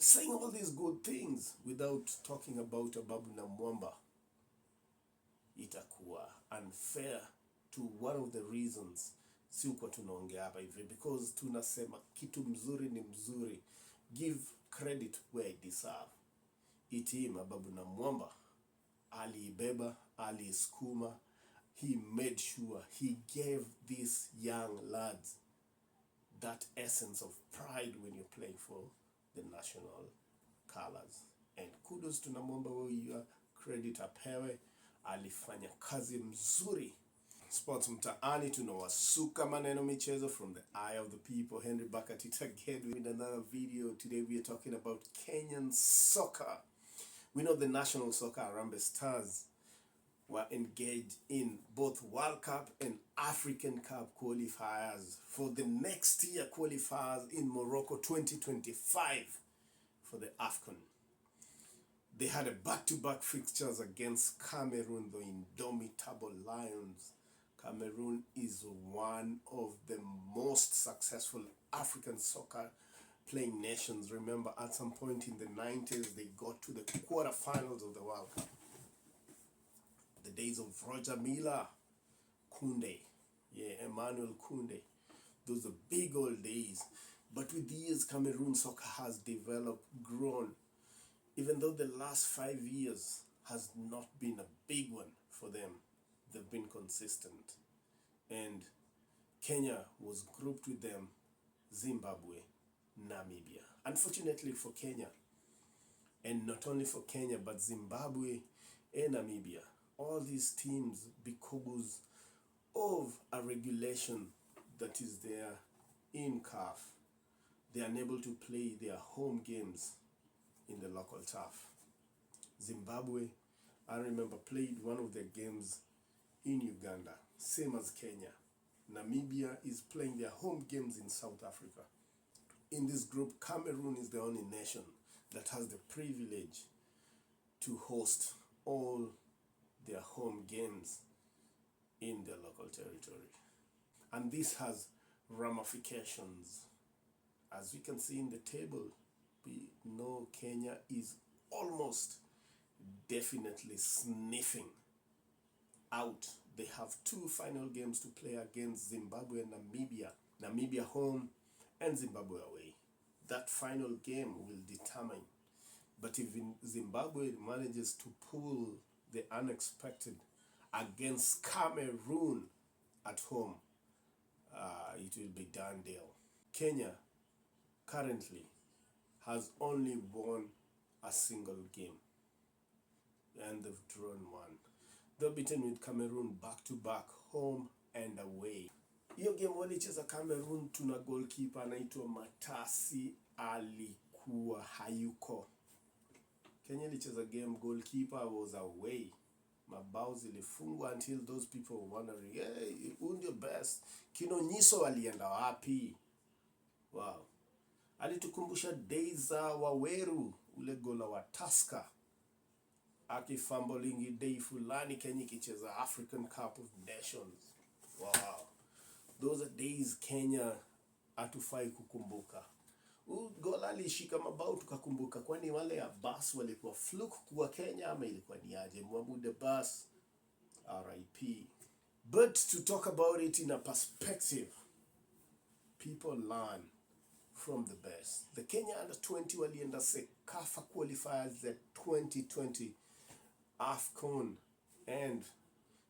saying all these good things without talking about Ababu na Mwamba itakuwa unfair to one of the reasons si kwa tunaongea hapa hivi, because tunasema kitu mzuri ni mzuri, give credit where it deserve. Team Ababu na Mwamba aliibeba, aliiskuma, he made sure he gave these young lads that essence of pride when you're playing for the national colors. And kudos to Namwamba, wewe credit apewe, alifanya kazi mzuri. Sports Mtaani tunawasuka maneno michezo from the eye of the people. Henry Bakatit again with another video. Today we are talking about Kenyan soccer. We know the national soccer Harambee Stars were engaged in both World Cup and African Cup qualifiers for the next year qualifiers in Morocco 2025 for the AFCON. They had a back-to-back fixtures against Cameroon, the indomitable Lions. Cameroon is one of the most successful African soccer playing nations. Remember, at some point in the 90s, they got to the quarterfinals of the World Cup. The days of Roger Milla, Koundé, Emmanuel Koundé. Those are big old days. But with the years, Cameroon soccer has developed, grown. Even though the last 5 years has not been a big one for them, they've been consistent. And Kenya was grouped with them, Zimbabwe, Namibia. Unfortunately for Kenya, and not only for Kenya, but Zimbabwe and Namibia, all these teams, because of a regulation that is there in CAF, they are unable to play their home games in the local turf. Zimbabwe, I remember, played one of their games in Uganda, same as Kenya. Namibia is playing their home games in South Africa. In this group, Cameroon is the only nation that has the privilege to host all their home games in their local territory. And this has ramifications. As we can see in the table, we know Kenya is almost definitely sniffing out. They have 2 final games to play against Zimbabwe and Namibia. Namibia home and Zimbabwe away. That final game will determine. But if Zimbabwe manages to pull the unexpected against Cameroon at home, it will be done deal. Kenya currently has only won a single game, and they've drawn one. They're beaten with Cameroon back-to-back, home and away. Hiyo game walicheza Cameroon, tuna goalkeeper anaitwa Matasi alikuwa hayuko. Kenya ilicheza game, goalkeeper was away. Mabao zilifungwa until those people were wondering, hey, who ndio best? Kinonyiso alienda wapi? Wow. Alitukumbusha days za Waweru, ule gola wa Tusker. Akifambolingi day fulani Kenya ikicheza African Cup of Nations. Wow. Those are days Kenya hatufai kukumbuka. Gola alishika mabao tukakumbuka, kwani wale ya Bas walikuwa fluke kuwa Kenya ama ilikuwa ni aje? Mwabude Bas, RIP. But to talk about it in a perspective, people learn from the best. The Kenya under-20 walienda CECAFA qualifiers the 2020 AFCON, and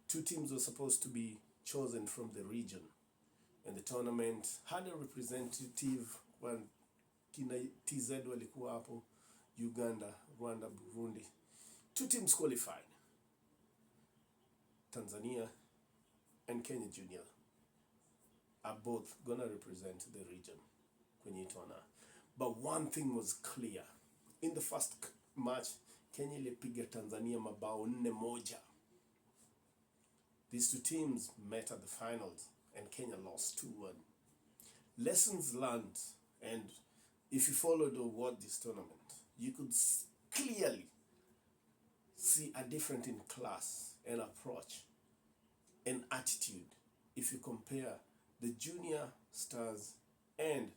2 teams were supposed to be chosen from the region. And the tournament had a representative when kina TZ walikuwa hapo, Uganda, Rwanda, Burundi. 2 teams qualified, Tanzania and Kenya Junior are both gonna represent the region kwenye tournament. But one thing was clear. In the first match, Kenya ilipiga Tanzania mabao 4-1. These 2 teams met at the finals and Kenya lost 2-1. Lessons learned, and if you followed or watched this tournament, you could clearly see a difference in class and approach and attitude if you compare the junior stars and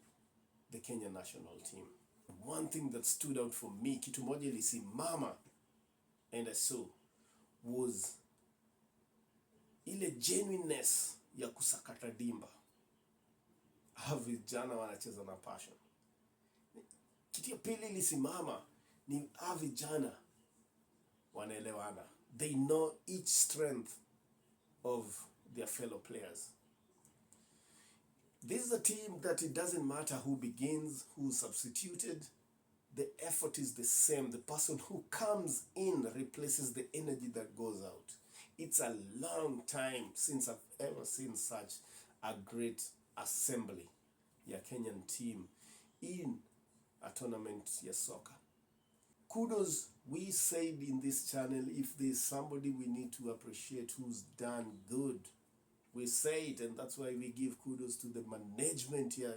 the Kenya national team. One thing that stood out for me, kitu moja ilisimama and I saw, was ile genuineness ya kusakata dimba. Hawa vijana wanacheza na passion. Kitu ya pili ilisimama ni hawa vijana wanaelewana. They know each strength of their fellow players. This is a team that it doesn't matter who begins, who is substituted, the effort is the same. The person who comes in replaces the energy that goes out. It's a long time since I've ever seen such a great assembly ya Kenyan team in a tournament ya soccer. Kudos, we said in this channel, if there's somebody we need to appreciate who's done good, we say it, and that's why we give kudos to the management ya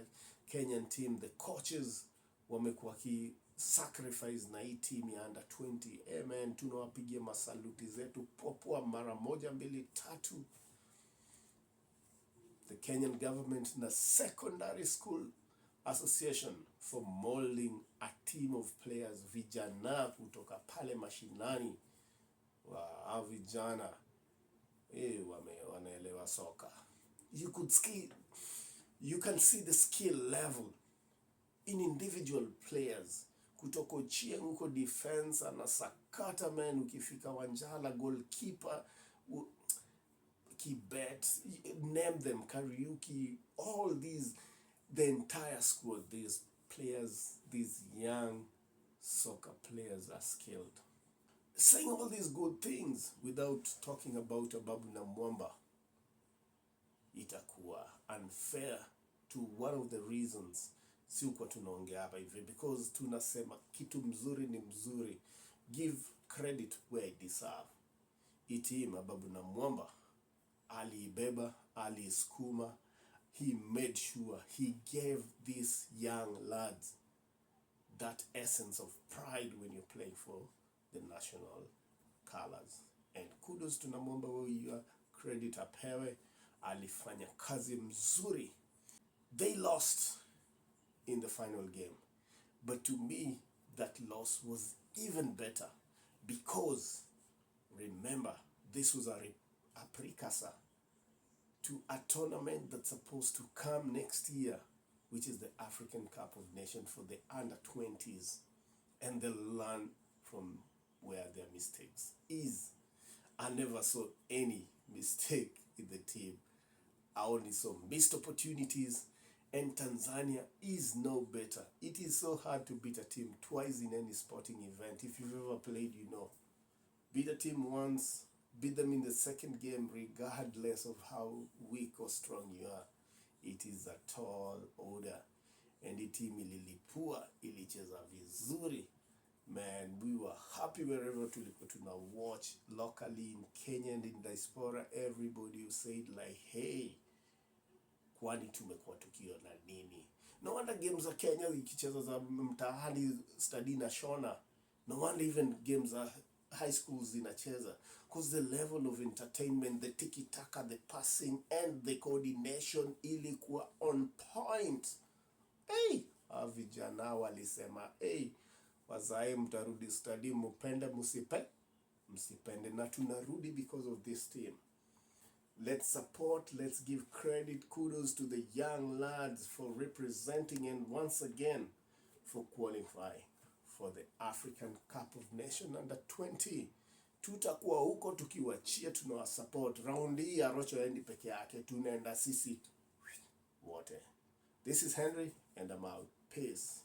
Kenyan team, the coaches wamekuwa ki sacrifice na hii team ya under 20. Amen, tunawapigia masaluti zetu popoa mara moja mbili tatu. The Kenyan government na Secondary School Association for molding a team of players, vijana kutoka pale mashinani wa vijana wanaelewa soka. You can see the skill level in individual players. Kutoka Ochieng huko defense anasakata man, ukifika Wanjala goalkeeper, Kibet, name them, Kariuki, all these, the entire squad, these players, these young soccer players are skilled. Saying all these good things without talking about Ababu na Mwamba, itakuwa unfair to one of the reasons si uko tunaongea hapa hivi, because tunasema kitu mzuri ni mzuri. Give credit where it deserve. Team Ababu na Mwamba aliibeba, aliiskuma. He made sure he gave these young lads that essence of pride when you're playing for the national colors. And kudos to Namwamba, wewe credit apewe, alifanya kazi mzuri. They lost in the final game, but to me that loss was even better, because remember, this was a precursor to a tournament that's supposed to come next year, which is the African Cup of Nations for the under 20s, and they'll learn from where their mistakes is. I never saw any mistake in the team. I only saw missed opportunities, and Tanzania is no better. It is so hard to beat a team twice in any sporting event. If you've ever played, you know. Beat a team once, beat them in the second game, regardless of how weak or strong you are. It is a tall order. And the team ililipua, ilicheza vizuri. Man, we were happy wherever tulikuwa tuna watch locally in Kenya and in diaspora. Everybody who said like, hey, kwani tumekuwa tukiona nini? No wonder games za Kenya ikicheza za mtaani study na Shona. No wonder even games za high schools zinacheza, because the level of entertainment, the tiki-taka, the passing and the coordination ilikuwa on point. Hey, vijana walisema, hey, wazae mtarudi study, mupende msipende, na tunarudi because of this team. Let's support, let's give credit, kudos to the young lads for representing and once again for qualifying for the African Cup of Nations under 20. Tutakuwa huko tukiwachia, tunawasupport. Round hii ya Rocho endi peke yake, tunaenda sisi wote. This is Henry and I'm out. Peace.